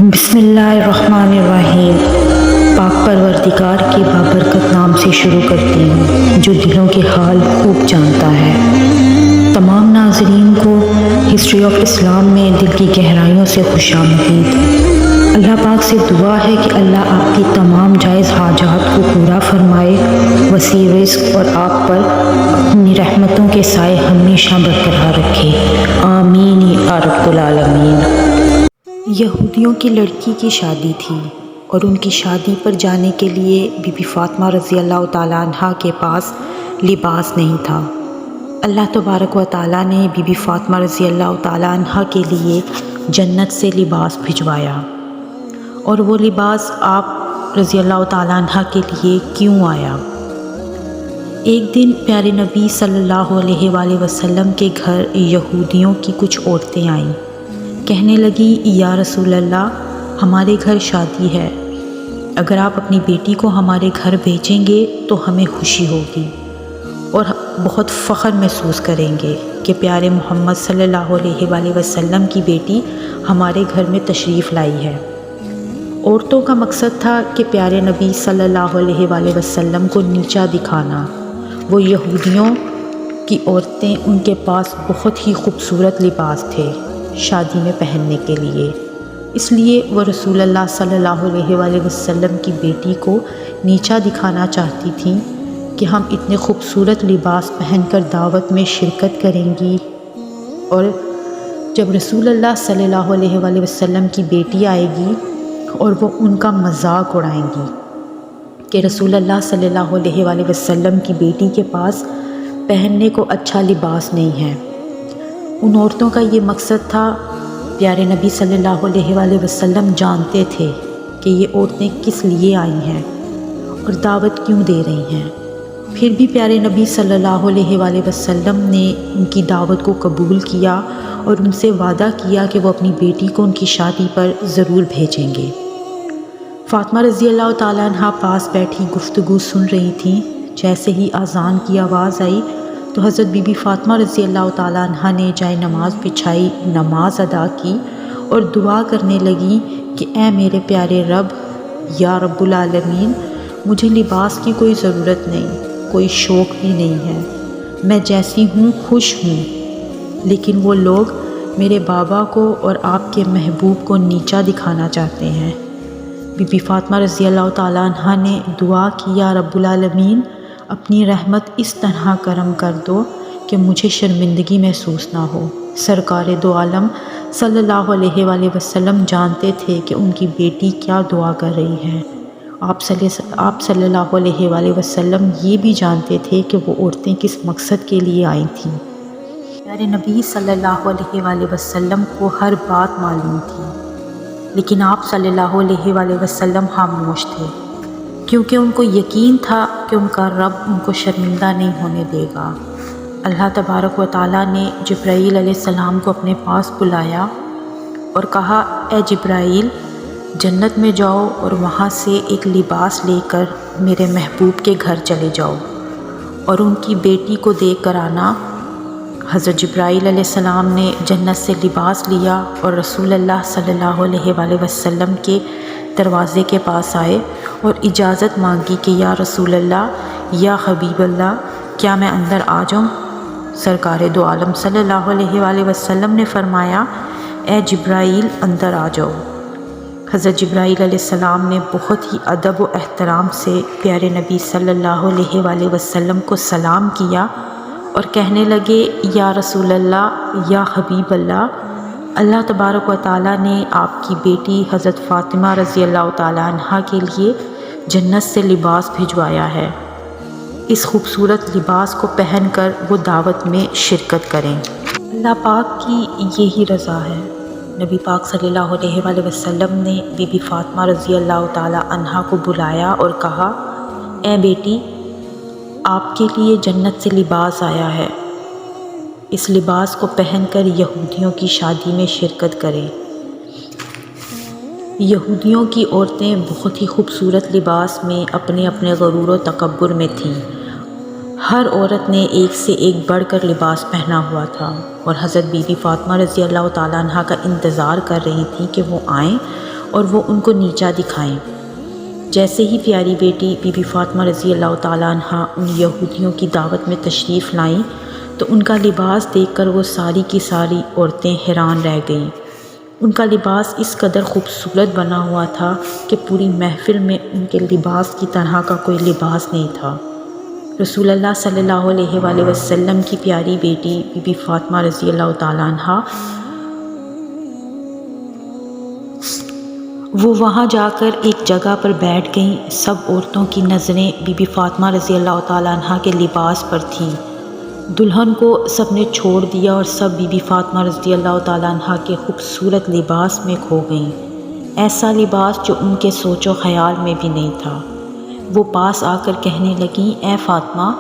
بسم اللہ الرحمن الرحیم۔ پاک پروردگار کے بابرکت نام سے شروع کرتی ہوں جو دلوں کے حال خوب جانتا ہے۔ تمام ناظرین کو ہسٹری آف اسلام میں دل کی گہرائیوں سے خوش آمدید۔ اللہ پاک سے دعا ہے کہ اللہ آپ کی تمام جائز حاجات کو پورا فرمائے، وسیع رزق اور آپ پر اپنی رحمتوں کے سائے ہمیشہ برقرار رکھے، آمین یا رب العالمین۔ یہودیوں کی لڑکی کی شادی تھی اور ان کی شادی پر جانے کے لیے بی بی فاطمہ رضی اللہ تعالیٰ عنہ کے پاس لباس نہیں تھا۔ اللہ تبارک و تعالیٰ نے بی بی فاطمہ رضی اللہ تعالیٰ عنہ کے لیے جنت سے لباس بھجوایا، اور وہ لباس آپ رضی اللہ تعالیٰ عنہ کے لیے کیوں آیا؟ ایک دن پیارے نبی صلی اللہ علیہ وآلہ وسلم کے گھر یہودیوں کی کچھ عورتیں آئیں، کہنے لگی یا رسول اللہ، ہمارے گھر شادی ہے، اگر آپ اپنی بیٹی کو ہمارے گھر بھیجیں گے تو ہمیں خوشی ہوگی اور بہت فخر محسوس کریں گے کہ پیارے محمد صلی اللہ علیہ وآلہ وسلم کی بیٹی ہمارے گھر میں تشریف لائی ہے۔ عورتوں کا مقصد تھا کہ پیارے نبی صلی اللہ علیہ وآلہ وسلم کو نیچا دکھانا۔ وہ یہودیوں کی عورتیں، ان کے پاس بہت ہی خوبصورت لباس تھے شادی میں پہننے کے لیے، اس لیے وہ رسول اللہ صلی اللہ علیہ وآلہ وسلم کی بیٹی کو نیچا دکھانا چاہتی تھیں کہ ہم اتنے خوبصورت لباس پہن کر دعوت میں شرکت کریں گی، اور جب رسول اللہ صلی اللہ علیہ وآلہ وسلم کی بیٹی آئے گی اور وہ ان کا مذاق اڑائیں گی کہ رسول اللہ صلی اللہ علیہ وآلہ وسلم کی بیٹی کے پاس پہننے کو اچھا لباس نہیں ہے۔ ان عورتوں کا یہ مقصد تھا۔ پیارے نبی صلی اللہ علیہ وآلہ وسلم جانتے تھے کہ یہ عورتیں کس لیے آئی ہیں اور دعوت کیوں دے رہی ہیں، پھر بھی پیارے نبی صلی اللہ علیہ وآلہ وسلم نے ان کی دعوت کو قبول کیا اور ان سے وعدہ کیا کہ وہ اپنی بیٹی کو ان کی شادی پر ضرور بھیجیں گے۔ فاطمہ رضی اللہ تعالیٰ عنہ پاس بیٹھی گفتگو سن رہی تھیں۔ جیسے ہی اذان کی آواز آئی تو حضرت بی بی فاطمہ رضی اللہ تعالیٰ عنہ نے جائے نماز بچھائی، نماز ادا کی اور دعا کرنے لگی کہ اے میرے پیارے رب، یا رب العالمین، مجھے لباس کی کوئی ضرورت نہیں، کوئی شوق بھی نہیں ہے، میں جیسی ہوں خوش ہوں، لیکن وہ لوگ میرے بابا کو اور آپ کے محبوب کو نیچا دکھانا چاہتے ہیں۔ بی بی فاطمہ رضی اللہ تعالیٰ عنہ نے دعا کی یا رب العالمین، اپنی رحمت اس طرح کرم کر دو کہ مجھے شرمندگی محسوس نہ ہو۔ سرکار دو عالم صلی اللہ علیہ وآلہ وسلم جانتے تھے کہ ان کی بیٹی کیا دعا کر رہی ہے۔ آپ صلی اللہ علیہ وآلہ وسلم یہ بھی جانتے تھے کہ وہ عورتیں کس مقصد کے لیے آئی تھیں۔ پیارے نبی صلی اللہ علیہ وآلہ وسلم کو ہر بات معلوم تھی، لیکن آپ صلی اللہ علیہ وآلہ وسلم خاموش تھے، کیونکہ ان کو یقین تھا کہ ان کا رب ان کو شرمندہ نہیں ہونے دے گا۔ اللہ تبارک و تعالیٰ نے جبرائیل علیہ السلام کو اپنے پاس بلایا اور کہا، اے جبرائیل، جنت میں جاؤ اور وہاں سے ایک لباس لے کر میرے محبوب کے گھر چلے جاؤ اور ان کی بیٹی کو دیکھ کر آنا۔ حضرت جبرائیل علیہ السلام نے جنت سے لباس لیا اور رسول اللہ صلی اللہ علیہ وآلہ وسلم کے دروازے کے پاس آئے اور اجازت مانگی کہ یا رسول اللہ، یا حبیب اللہ، کیا میں اندر آ جاؤں؟ سرکار دو عالم صلی اللہ علیہ وآلہ وسلم نے فرمایا، اے جبرائیل، اندر آ جاؤ۔ حضرت جبرائیل علیہ السلام نے بہت ہی ادب و احترام سے پیارے نبی صلی اللہ علیہ وآلہ وسلم کو سلام کیا اور کہنے لگے، یا رسول اللہ، یا حبیب اللہ، اللہ تبارک و تعالیٰ نے آپ کی بیٹی حضرت فاطمہ رضی اللہ تعالیٰ عنہ کے لیے جنت سے لباس بھجوایا ہے، اس خوبصورت لباس کو پہن کر وہ دعوت میں شرکت کریں۔ اللہ پاک کی یہی رضا ہے۔ نبی پاک صلی اللہ علیہ وآلہ وسلم نے بی بی فاطمہ رضی اللہ تعالیٰ عنہ کو بلایا اور کہا، اے بیٹی، آپ کے لیے جنت سے لباس آیا ہے، اس لباس کو پہن کر یہودیوں کی شادی میں شرکت کریں۔ یہودیوں کی عورتیں بہت ہی خوبصورت لباس میں اپنے اپنے غرور و تکبر میں تھیں۔ ہر عورت نے ایک سے ایک بڑھ کر لباس پہنا ہوا تھا اور حضرت بی بی فاطمہ رضی اللہ تعالیٰ عنہ کا انتظار کر رہی تھیں کہ وہ آئیں اور وہ ان کو نیچا دکھائیں۔ جیسے ہی پیاری بیٹی بی بی فاطمہ رضی اللہ تعالیٰ عنہ ان یہودیوں کی دعوت میں تشریف لائیں تو ان کا لباس دیکھ کر وہ ساری کی ساری عورتیں حیران رہ گئیں۔ ان کا لباس اس قدر خوبصورت بنا ہوا تھا کہ پوری محفل میں ان کے لباس کی طرح کا کوئی لباس نہیں تھا۔ رسول اللہ صلی اللہ علیہ وآلہ وسلم کی پیاری بیٹی بی بی فاطمہ رضی اللہ تعالیٰ عنہ وہ وہاں جا کر ایک جگہ پر بیٹھ گئیں۔ سب عورتوں کی نظریں بی بی فاطمہ رضی اللہ تعالیٰ عنہ کے لباس پر تھیں۔ دلہن کو سب نے چھوڑ دیا اور سب بی بی فاطمہ رضی اللہ تعالیٰ عنہ کے خوبصورت لباس میں کھو گئیں، ایسا لباس جو ان کے سوچ و خیال میں بھی نہیں تھا۔ وہ پاس آ کر کہنے لگیں، اے فاطمہ،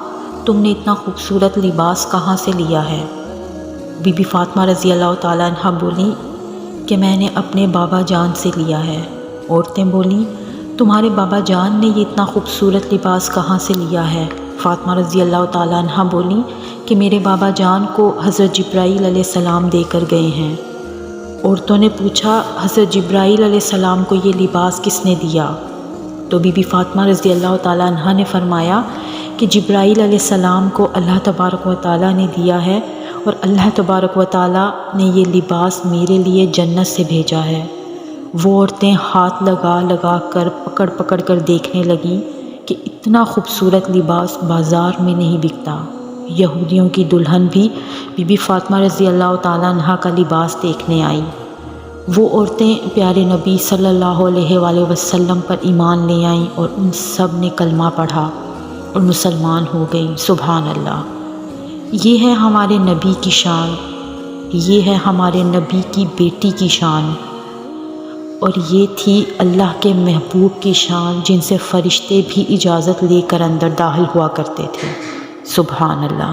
تم نے اتنا خوبصورت لباس کہاں سے لیا ہے؟ بی بی فاطمہ رضی اللہ تعالیٰ عنہ بولیں کہ میں نے اپنے بابا جان سے لیا ہے۔ عورتیں بولیں، تمہارے بابا جان نے یہ اتنا خوبصورت لباس کہاں سے لیا ہے؟ فاطمہ رضی اللہ تعالیٰ عنہ بولیں کہ میرے بابا جان کو حضرت جبرائیل علیہ السلام دے کر گئے ہیں۔ عورتوں نے پوچھا، حضرت جبرائیل علیہ السلام کو یہ لباس کس نے دیا؟ تو بی بی فاطمہ رضی اللہ تعالیٰ عنہ نے فرمایا کہ جبرائیل علیہ السلام کو اللہ تبارک و تعالیٰ نے دیا ہے، اور اللہ تبارک و تعالیٰ نے یہ لباس میرے لیے جنت سے بھیجا ہے۔ وہ عورتیں ہاتھ لگا لگا کر پکڑ پکڑ کر دیکھنے لگیں کہ اتنا خوبصورت لباس بازار میں نہیں بکتا۔ یہودیوں کی دلہن بھی بی بی فاطمہ رضی اللہ تعالیٰ عنہ کا لباس دیکھنے آئی۔ وہ عورتیں پیارے نبی صلی اللہ علیہ وآلہ وسلم پر ایمان لے آئیں اور ان سب نے کلمہ پڑھا اور مسلمان ہو گئیں۔ سبحان اللہ! یہ ہے ہمارے نبی کی شان، یہ ہے ہمارے نبی کی بیٹی کی شان، اور یہ تھی اللہ کے محبوب کی شان جن سے فرشتے بھی اجازت لے کر اندر داخل ہوا کرتے تھے۔ سبحان اللہ!